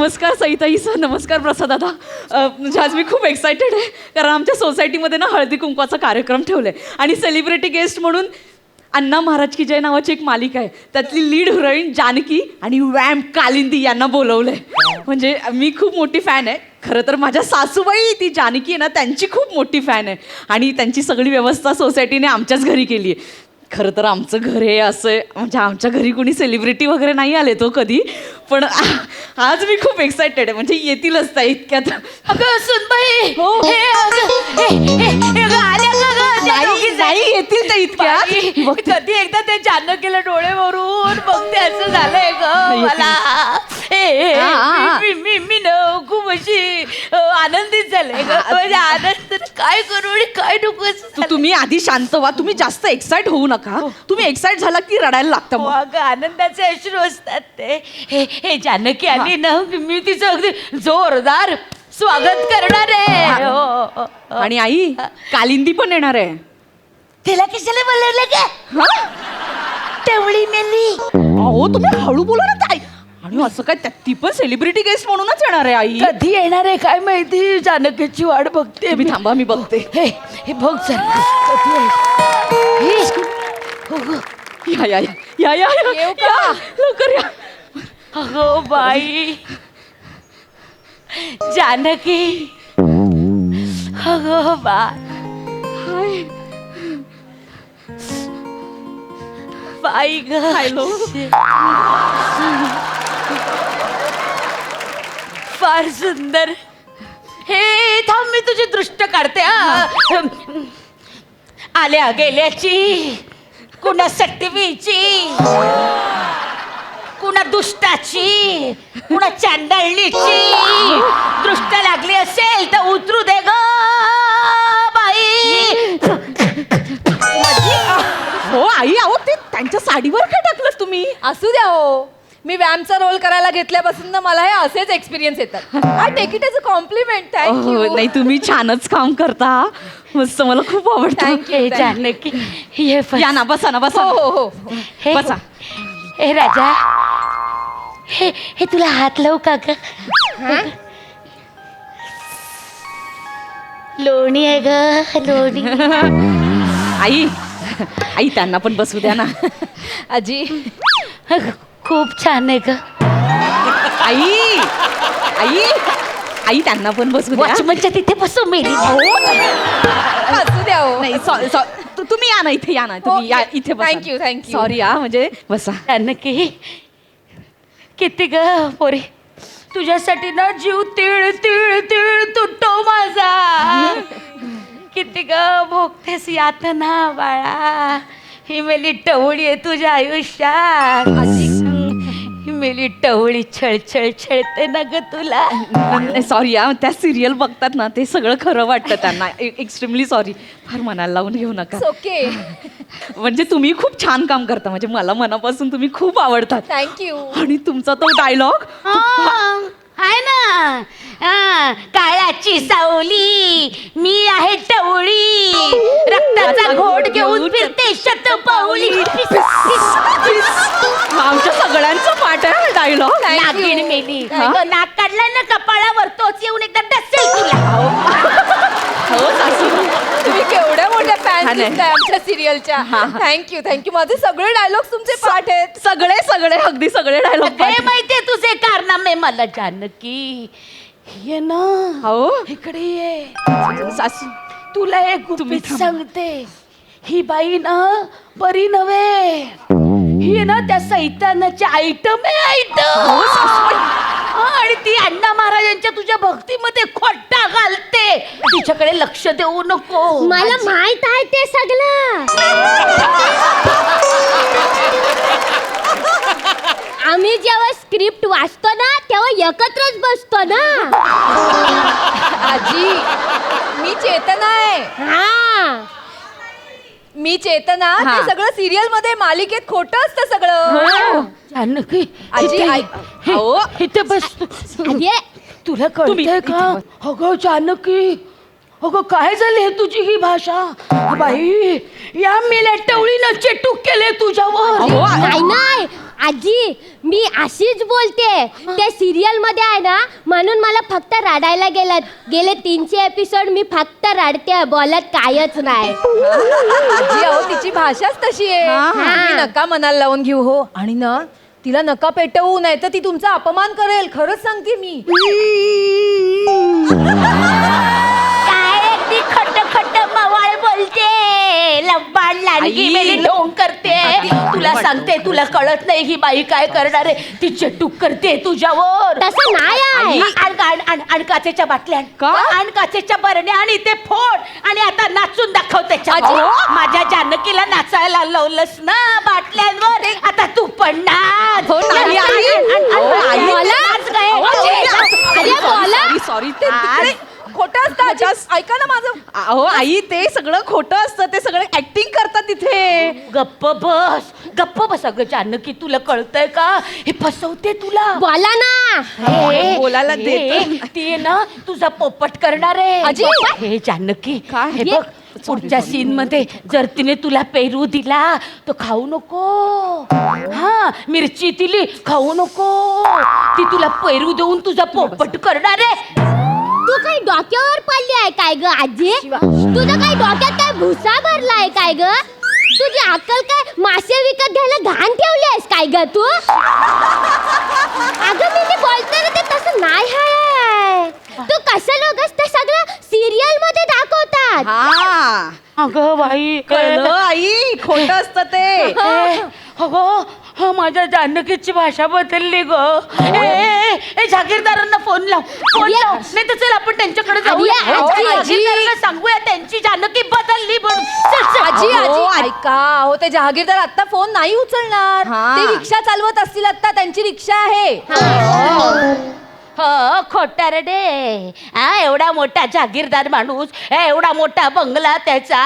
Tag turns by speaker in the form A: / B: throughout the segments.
A: नमस्कार सईताई सर, नमस्कार प्रसाद दादा. म्हणजे आज मी खूप एक्सायटेड आहे कारण आमच्या सोसायटीमध्ये ना हळदी कुंकवाचा कार्यक्रम ठेवला आहे आणि सेलिब्रिटी गेस्ट म्हणून अण्णा महाराज की जय नावाची एक मालिका आहे, त्यातली लीड हिरोईन जानकी आणि वॅम्प कालिंदी यांना बोलवलं आहे. म्हणजे मी खूप मोठी फॅन आहे. खरं तर माझ्या सासूबाई ती जानकी आहे ना त्यांची खूप मोठी फॅन आहे आणि त्यांची सगळी व्यवस्था सोसायटीने आमच्याच घरी केली आहे. खरं तर आमचं घर हे असं म्हणजे आमच्या घरी कोणी सेलिब्रिटी वगैरे नाही आले तो कधी, पण आज मी खूप एक्सायटेड आहे. म्हणजे येतीलच त्या इतक्यात.
B: अगं सुनबाई,
A: हो.
B: नाही
A: येतील त्या इतक्यात.
B: कधी एकदा ते जानकीला डोळे भरून बघते असं झालंय ग मला. मी ना खूप अशी आनंदित झाले ग. म्हणजे आनंद काय करू आणि काय नको.
A: तुम्ही आधी शांत व्हा, तुम्ही जास्त एक्साइट होऊ नका. तुम्ही एक्साइट झाला की रडायला लागतं मग.
B: अगं आनंदाचे अश्रू असतात ते. हे जानकी आली ना, मी तिचं अगदी जोरदार स्वागत करणार आहे.
A: आणि आई कालिंदी पण येणार आहे.
B: तिला कशाला बोलवलं का? टवळी मेली.
A: अहो तुम्ही हळू बोला ना ताई. आणि असं काय ती पण सेलिब्रिटी गेस्ट म्हणूनच येणार आहे आई.
B: कधी येणार आहे काय माहिती. जानकीची वाट बघते
A: मी. थांबा मी बघते.
B: हे बघ चल कधी आहे.
A: या या या या या या लवकर या.
B: अगो बाई जानकी. अगो बाई बाई ग.
A: हॅलो.
B: फार सुंदर. हे थांब मी तुझी दृष्ट काढते. आल्या गेल्याची, कुणा सटवीची, कुणा दुष्टाची, कुणा चांडळणीची दृष्ट लागली असेल तर उतरू दे ग बाई.
A: हो आई. अहो ते त्यांच्या साडीवर काय टाकलं तुम्ही.
C: असू द्या हो. मी वॅमचा रोल करायला घेतल्यापासून ना मला हे असेच एक्सपिरियन्स येतात. I take it as a compliment. Thank you.
A: नाही तुम्ही छानच काम करता. मस्त, मला खूप आवडतं.
C: थँक्यू.
B: जानकी ये
A: या ना, बसा ना, बसा.
C: हो हो हो.
B: हे
A: बसा.
B: हे राजा, हे तुला हात लावू का ग. लोणी आहे ग लोणी.
A: आई आई त्यांना पण बसू द्या ना.
C: आजी
B: खूप छान आहे ग.
A: आई आई आई त्यांना पण बसू द्या.
B: वॉचमनच्या तिथे बसू मेरी.
C: असू द्या हो.
A: नाही तुम्ही या ना इथे. या ना तुम्ही या इथे.
C: Thank you thank you.
A: सॉरी या म्हणजे बसा.
B: जानकी किती ग पोरी, तुझ्यासाठी ना जीव तिळ तिळ तिळ तुटतो माझा. किती ग भोगतेस यातना बाळा. ही मेली टवळी आहे तुझ्या आयुष्यात. ही मेली टवळी छळछळ छळते ना ग तुला.
A: सॉरी या, त्या सिरियल बघतात ना ते सगळं खरं वाटतं त्यांना. Extremely sorry. फार मनाला लावून घेऊ नका.
C: ओके.
A: म्हणजे तुम्ही खूप छान काम करता. म्हणजे मला मनापासून तुम्ही खूप आवडतात.
C: थँक्यू.
A: आणि तुमचा तो डायलॉग
B: आहे ना. काळाची सावली मी आहे टवळी, रक्ताचा घोट घेऊन फिरते शतपावली.
A: आमच्या सगळ्यांचा पाठ आहे डायलॉग.
B: नागिण मेली. नाक काढला ना कपाळावर, तोच येऊन एकदा डसेल तुला.
A: हो सासू.
C: तुम्ही केवढ्या मोठ्या फॅन
A: छान आहे.
C: दिसताय आमच्या सिरियलच्या. Thank you thank you. माझे सगळे डायलॉग तुमचे पाठ आहेत.
A: सगळे सगळे अगदी सगळे डायलॉग.
B: हे माहितीये तुझे कारनामे मला जानकी. ये ना
A: हो
B: इकडे ये.
A: सासू
B: तुला एक
A: तुम्ही
B: गुपित
A: थांबा.
B: सांगते. ही बाई ना बरी नव्हे. ही ना त्या सैतानाची आयटम आहे आयटम. आणि ती अण्णा महाराजांच्या तुझ्या भक्तीमध्ये खोटा घालते. तिच्याकडे लक्ष देऊ नको.
D: मला माहित आहे ते सगळं. आम्ही जेव्हा स्क्रिप्ट वाचतो ना तेव्हा एकत्रच बसतो ना.
C: आजी मी चेतना आहे.
D: हा
C: मी चेतना.
A: हा.
C: ते सगळं सिरियल मध्ये मालिकेत खोटं असतं सगळं.
B: जानकी
C: आजी
B: इथे बस.
D: अरे
B: तुला कळतंय का. अगं जानकी, अगं काय झाली हे तुझी ही भाषा. बाई या मेल्या टवळीनं चेटूक केले तुझ्यावर.
D: नाही नाही आजी मी अशीच बोलते त्या सिरियल मध्ये आहे ना म्हणून मला फक्त रडायला गेले 300 एपिसोड मी फक्त रडते बोलत कायच नाही.
C: आजी अहो तिची भाषाच तशी आहे. तुम्ही नका मनाला लावून घेऊ हो. आणि ना तिला नका पेटवू नाही तर ती तुमचा अपमान करेल. खरंच सांगते मी.
B: काय ती खट खट मवाळ बोलते लब्बाड लांडगी मेली ढोंग करते. तुला सांगते तुला कळत नाही ही बाई काय करणार आहे. ती चटूक करते तुझ्यावर.
D: तसं नाही आहे.
B: आणि काचेच्या बाटल्या आणि काचेच्या बरण्या आणि ते फोड आणि आता नाचून दाखव त्याच्यावर. माझ्या जानकीला नाचायला लावलंस ना बाटल्यांवर. आता तू पण नाच.
A: सॉरी
C: खोटं असतं आजी. ऐका ना माझं.
A: अहो आई ते सगळं खोटं असतं. ते सगळं ऍक्टिंग करतात तिथे.
B: गप्प बस अगं जानकी. तुला कळतंय का हे फसवते तुला.
D: बोला ना.
A: बोलायला देत.
B: ती ना तुझा पोपट करणार आहे.
C: आजी.
B: हे जानकी
A: काय?
B: हे बघ पुढच्या सीन मध्ये जर तिने तुला पेरू दिला तो खाऊ नको. हा मिरची दिली खाऊ नको. ती तुला पेरू देऊन तुझा पोपट करणार आहे.
D: तू काही डोक्यावर पडली आहे काय ग आजी? तुझं काही डोक्यात काय भुसा भरलाय काय ग? तुझी अक्कल काय मासे विकत घ्यायला घाण ठेवली आहेस काय ग तू? अगं मी बोलते ना ते तसं नाही आहे. तू कसं लोकस ते सगळं सिरियल मध्ये दाखवतात.
A: हा
B: अगं बाई
A: कळलं आई खोटं असतं ते.
B: अगं माझ्या जानकीची भाषा बदलली ग. ए जागीरदारांना फोन लाव. नाही तर चल आपण त्यांच्याकडे जाऊया. जागीरदारांना सांगूया त्यांची जानकी बदलली म्हणून.
C: आजी आजी ऐका अहो ते जहागीरदार आता फोन नाही उचलणार.
A: हा.
C: ते रिक्षा चालवत असतील आता. त्यांची रिक्षा आहे.
B: हो खोटारडे. हा एवढा मोठा जागीरदार माणूस एवढा मोठा बंगला त्याचा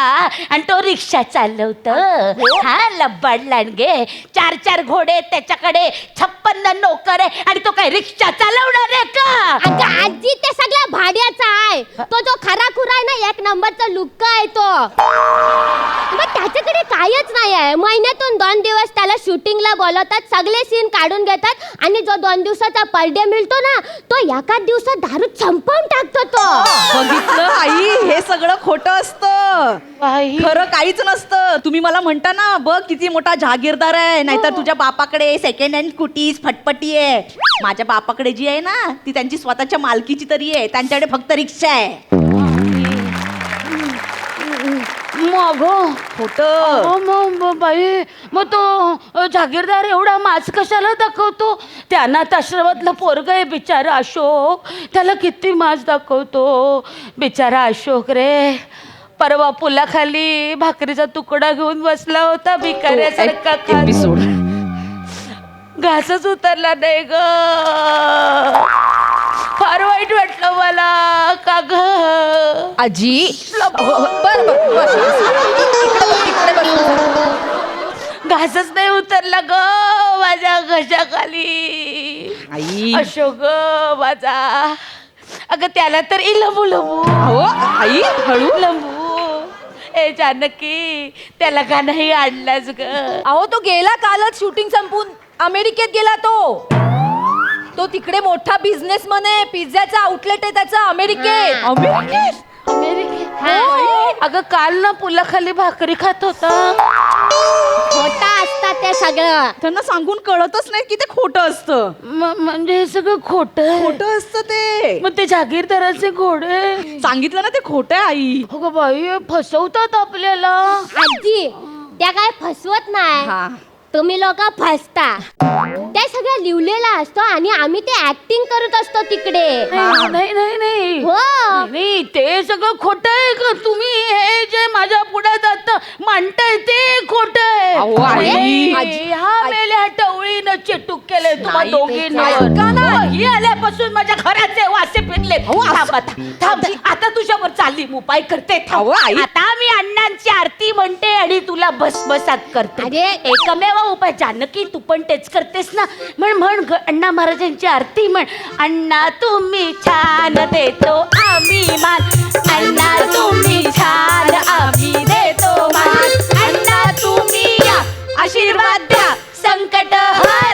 B: आणि तो रिक्षा चालवतो. हा लब्बाड लांडगे. 4 घोडे त्याच्याकडे 56 नोकर आहे आणि तो काय रिक्षा चालवणार आहे का?
D: अगं आजी ते सगळ्या भाड्याचा आहे. तो जो खरा खुरा आहे ना 1 नंबरचा लुक्का आहे तो. मग त्याच्याकडे कायच नाही आहे. महिन्यातून 2 दिवस त्याला शूटिंगला बोलवतात. सगळे सीन काढून घेतात आणि जो 2 दिवसाचा पर डे मिळतो ना तो एका दिवसात दारू संपवून टाकतो तो.
A: बघितलं आई हे सगळं खोटं असतं.
B: बाई.
A: खरं काहीच नसतं. तुम्ही मला म्हणता ना बघ किती मोठा जहागीरदार आहे. नाहीतर तुझ्या बापाकडे सेकंड हँड स्कूटीज फटपटी आहे. माझ्या बापाकडे जी आहे ना ती त्यांची स्वतःच्या मालकीची तरी आहे. त्यांच्याकडे फक्त रिक्षा आहे.
B: मग
A: खोटं.
B: बाई मग तो जागीरदार एवढा माज कशाला दाखवतो? त्या अनाथ आश्रमातलं पोरग आहे बिचारा अशोक. त्याला किती माज दाखवतो बिचारा अशोक रे. परवा पुलाखाली भाकरीचा तुकडा घेऊन बसला होता भिकाऱ्यासारखा खात.
A: एपिसोड
B: घासच उतरला नाही ग. फार वाईट वाटलं मला का ग.
C: आजी बर
B: घासच नाही उतरला ग माझ्या घशाखाली.
A: आई
B: अशोक ग माझा. अगं त्याला तर इलंबू लंबू.
A: हो आई हळू.
B: लंबू ए जानकी त्याला का नाही आणलाच ग?
C: अहो तो गेला कालच शूटिंग संपून. अमेरिकेत गेला तो. तो तिकडे मोठा बिझनेसमन आहे. पिझ्झाचा आउटलेट आहे त्याचा अमेरिकेत.
B: अगं काल ना पुलाखाली भाकरी खात होता.
D: खोटा असतात ते सगळं.
A: त्यांना सांगून कळतच नाही की ते खोटं असतं.
B: म्हणजे हे सगळं खोटं.
A: खोटं असतं ते.
B: मग ते जागीरदाराचे घोडे
A: सांगितलं ना ते खोटं आहे आई.
B: अगं बाई फसवतात आपल्याला.
D: आजी त्या काय फसवत नाही.
A: हा
D: तुम्ही लोक फसता. ते सगळं लिवलेलं असतो आणि आम्ही ते ऍक्टिंग करत असतो तिकडे.
B: नाही
D: हो
B: नाही ते सगळं खोटं आहे का? तुम्ही हे जे माझ्या पुढ्यात आता मांडताय ते खोटं
A: अहो, आई.
B: आहे. ह्या मेल्या टवळीनं चेटूक केलंय तुम्हा दोघींना.
C: ऐका ना.
B: ही आल्यापासून माझ्या घराचे वासे फिरले. थांब आता तुझ्यावर चालली उपाय करते. थांब.
A: अहो, आई.
B: आता मी अण्णांची आरती म्हणते आणि तुला भस्मसात करते.
D: अरे.
B: एकमेव उपाय. जानकी तू पण तेच करतेस ना. म्हण अण्णा महाराजांची आरती म्हण. अण्णा तुम्ही छान देतो आम्ही मान. अण्णा तुम्ही छान आम्ही देतो मान. अण्णा तुम्ही या आशीर्वाद द्या संकट हर.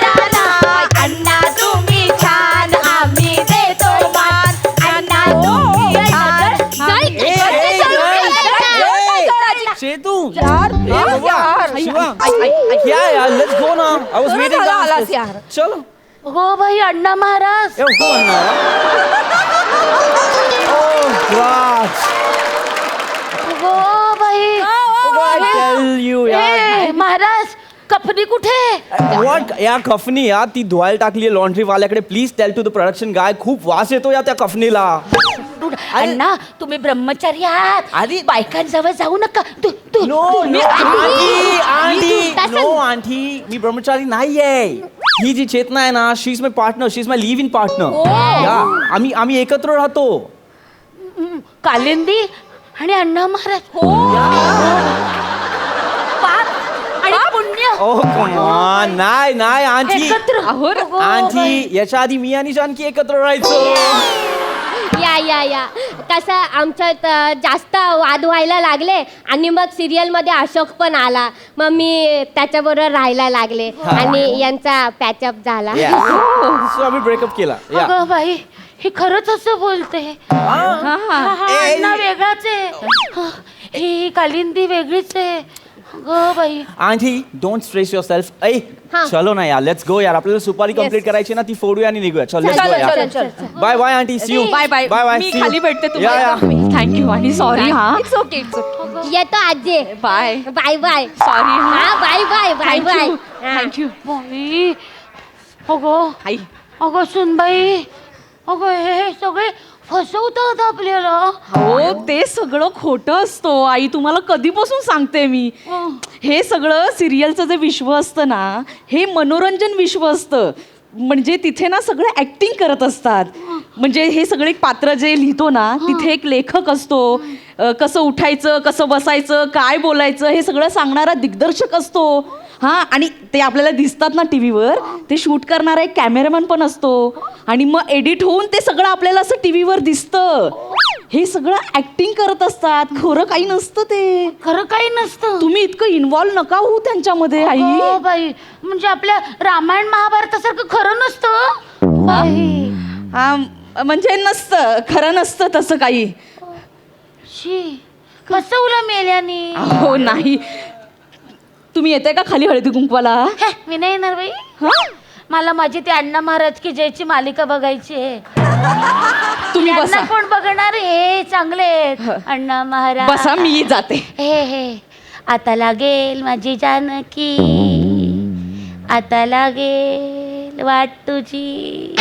E: शिवा क्या यार लेट्स गो ना आई वाज वेटिंग
C: आलास यार.
E: चलो
B: हो भाई अण्णा महाराज.
E: ए हो ना ओह गॉड
B: हो भाई.
E: I tell you यार
B: ए, महाराज कपनी कुठे?
E: व्हॉट या कफनी या ती धुवायला टाकली लॉन्ड्री वाल्याकडे please tell to the production guy खूप वास येतो या त्या कफनीला.
B: अण्णा तुम्ही ब्रह्मचारी आहात.
E: आधी-
B: बायकांजवळ जाऊ नका. तू
E: नो
B: तुम्ही-
E: आंटी आंटी
D: तसं-
E: नो आंटी मी ब्रह्मचारी नाहीये. ही जी चेतना आहे ना she is my partner she is my live in partner. या आम्ही एकत्र राहतो.
B: कालिंदी आणि अण्णा महाराज. पाप आणि पुण्य
E: ओह कम ऑन नाही नाही आंटी
B: एकत्र.
A: अहो रे.
E: आंटी याच्या आधी मी आणि जानकी एकत्र राहायचो.
D: या कसं आमच्यात जास्त वाद व्हायला लागले आणि मग सिरियल मध्ये अशोक पण आला मग मी त्याच्याबरोबर राहायला लागले आणि यांचा पॅचअप झाला.
E: सो आम्ही ब्रेकअप केला या
B: अगं बाई ही खरंच असं बोलते. हा, अण्णा वेगळाच आहे. ही कालिंदी वेगळीच आहे. अगं बाई
E: aunty don't stress your self ऐ
D: हा.
E: चलो ना यार लेट्स गो यार आपल्याला सुपारी कंप्लीट करायची ना ती फोडूया आणि निघूया. चल लेट्स
C: चल,
E: गो
C: चल,
E: यार
C: चल.
E: Bye bye aunty see you
A: bye bye
E: bye
A: मी खाली भेटते तुम्हाला. थँक्यू आणि सॉरी हा.
C: It's okay it's okay.
D: येतो आजी.
A: Bye
D: bye bye.
A: सॉरी हा.
D: हा bye bye bye bye.
A: Thank you
B: बाई अगं
A: आई.
B: अगं सुनबाई अगं हे सगळे फसवतात आपल्याला.
A: हो ते सगळं खोटं असतं आई तुम्हाला कधीपासून सांगते मी. हे सगळं सिरियलचं जे विश्व असतं ना हे मनोरंजन विश्व असतं. म्हणजे तिथे ना सगळं ऍक्टिंग करत असतात. म्हणजे हे सगळे पात्र जे लिहितो ना तिथे एक लेखक असतो. कसं उठायचं कसं बसायचं काय बोलायचं हे सगळं सांगणारा दिग्दर्शक असतो. हां आणि ते आपल्याला दिसतात ना टी व्हीवर ते शूट करणारा एक कॅमेरामॅन पण असतो. आणि मग एडिट होऊन ते सगळं आपल्याला असं टी व्हीवर दिसतं. हे सगळं ऍक्टिंग करत असतात खरं काही नसतं ते.
B: खरं काही नसतं.
A: तुम्ही इतकं इन्व्हॉल्व नका होऊ त्यांच्यामध्ये आई.
B: हो बाई म्हणजे आपल्या रामायण महाभारतासारखं खरं नसतं बाई.
A: म्हणजे नसतं खरं नसतं तसं काही.
B: शी फसवलं मेल्याने.
A: हो नाही तुम्ही येताय का खाली हळदी कुंकवाला.
B: हे, मी नाही येणार बाई. मला माझी ती अण्णा महाराज की जयची मालिका बघायची आहे.
A: तुम्ही बसा
B: त्यांना कोण बघणार हे चांगले आहेत. अण्णा महाराज
A: बसा मी जाते.
B: हे आता लागेल माझी जानकी आता लागेल वाट तुझी.